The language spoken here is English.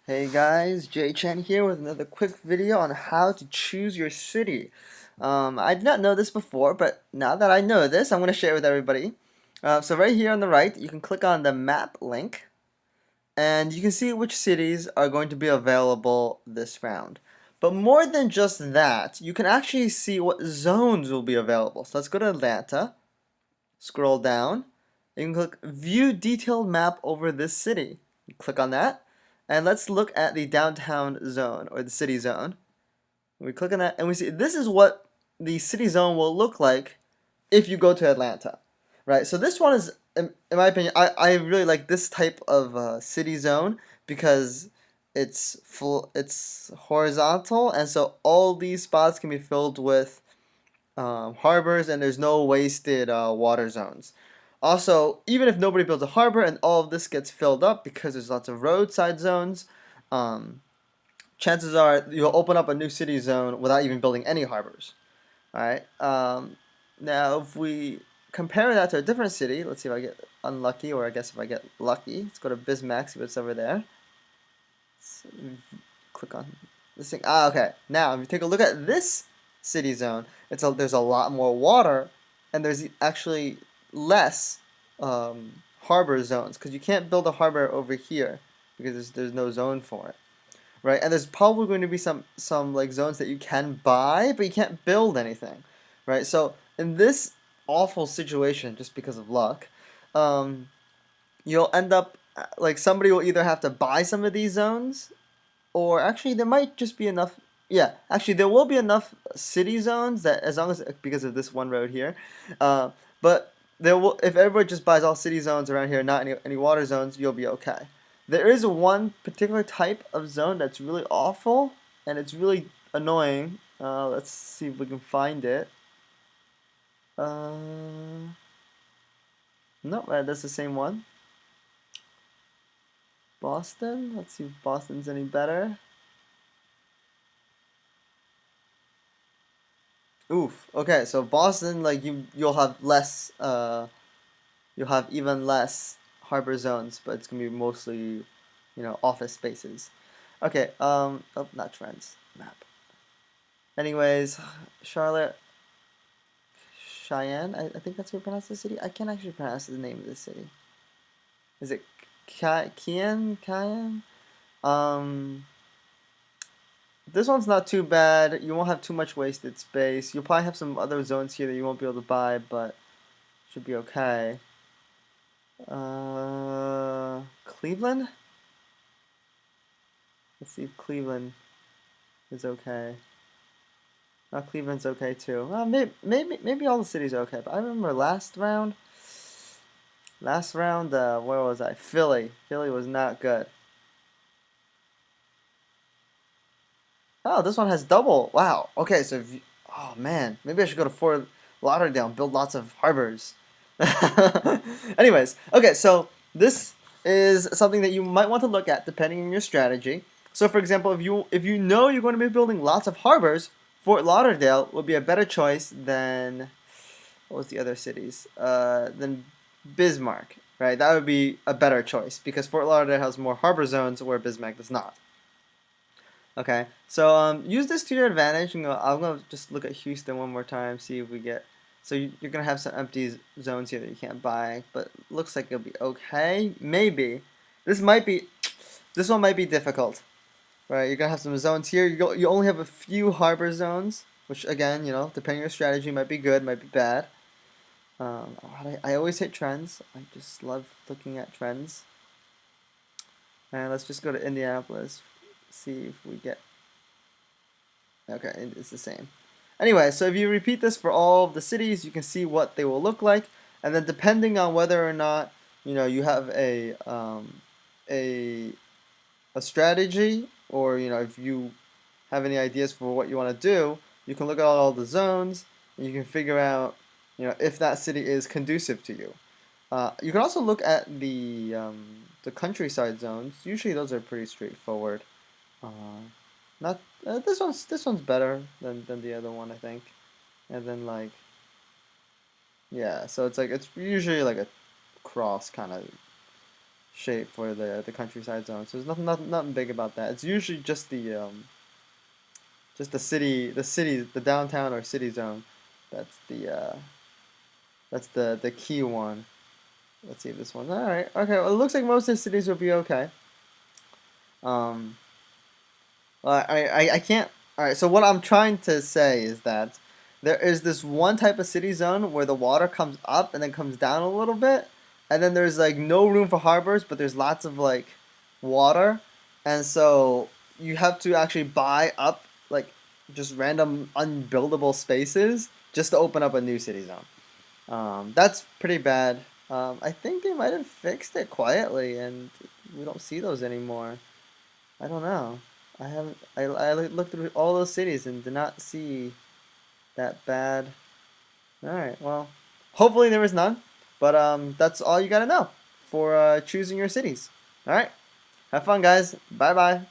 Hey guys, Jay Chen here with another quick video on how to choose your city. I did not know this before, but now that I know this, I'm going to share it with everybody. So right here on the right, you can click on the map link, and you can see which cities are going to be available this round. But more than just that, you can actually see what zones will be available. So let's go to Atlanta, scroll down, you can click View Detailed Map over this city. Click on that. And let's look at the downtown zone or the city zone. We click on that and we see this is what the city zone will look like if you go to Atlanta, right? So this one is, in my opinion, I really like this type of city zone because it's horizontal, and so all these spots can be filled with harbors, and there's no wasted water zones. Also, even if nobody builds a harbor and all of this gets filled up because there's lots of roadside zones, um, chances are you'll open up a new city zone without even building any harbors. All right. Now, if we compare that to a different city, let's see if I get unlucky, or I guess if I get lucky. Let's go to Bismack, see what's over there. So, click on this thing. Ah, okay. Now, if you take a look at this city zone, there's a lot more water, and there's actually less harbor zones because you can't build a harbor over here because there's no zone for it, right? And there's probably going to be some like zones that you can buy, but you can't build anything, right? So in this awful situation, just because of luck, um, you'll end up like somebody will either have to buy some of these zones, or actually there might just be enough. Yeah, actually there will be enough city zones that, as long as, because of this one road here, uh, but there will, if everybody just buys all city zones around here, not any water zones, you'll be okay. There is one particular type of zone that's really awful, and it's really annoying. Let's see if we can find it. No, that's the same one. Boston. Let's see if Boston's any better. Oof. Okay, so Boston, like you'll have less you'll have even less harbor zones, but it's gonna be mostly, office spaces. Okay, oh, not trends. Map. Anyways, Charlotte, Cheyenne, I think that's how you pronounce the city. I can't actually pronounce the name of the city. Is it Kian? Kian? Um, this one's not too bad. You won't have too much wasted space. You'll probably have some other zones here that you won't be able to buy, but should be okay. Cleveland? Let's see if Cleveland is okay. Cleveland's okay too. Maybe all the cities are okay. But I remember last round. Where was I? Philly. Philly was not good. Oh, this one has double. Wow. Okay, so oh man, maybe I should go to Fort Lauderdale and build lots of harbors. Anyways, okay, so this is something that you might want to look at depending on your strategy. So, for example, if you know you're going to be building lots of harbors, Fort Lauderdale would be a better choice than, what was the other cities? Than Bismarck, right? That would be a better choice because Fort Lauderdale has more harbor zones where Bismarck does not. Okay, so use this to your advantage. I'm gonna just look at Houston one more time, see if we get. So you're gonna have some empty zones here that you can't buy, but looks like it'll be okay. Maybe this might be, this one might be difficult, right? You're gonna have some zones here. You only have a few harbor zones, which again, depending on your strategy, might be good, might be bad. I always hit trends. I just love looking at trends. And let's just go to Indianapolis, see if we get. Okay, it's the same. Anyway, so if you repeat this for all of the cities, you can see what they will look like, and then depending on whether or not you have a a strategy, or if you have any ideas for what you want to do, you can look at all the zones and you can figure out if that city is conducive to you. You can also look at the countryside zones. Usually those are pretty straightforward. Uh, Not this one's better than the other one, I think. And then like, yeah, so it's usually like a cross kind of. shape for the countryside zone. So there's nothing big about that. It's usually just the downtown or city zone. That's the key one. Let's see if this one. All right. Okay. Well, it looks like most of the cities will be okay. Um. I can't. All right. So what I'm trying to say is that there is this one type of city zone where the water comes up and then comes down a little bit, and then there's like no room for harbors, but there's lots of like water, and so you have to actually buy up like just random unbuildable spaces just to open up a new city zone. That's pretty bad. I think they might have fixed it quietly, and we don't see those anymore. I don't know. I haven't. I looked through all those cities and did not see that bad. All right. Well, hopefully there was none. But that's all you gotta know for choosing your cities. All right. Have fun, guys. Bye bye.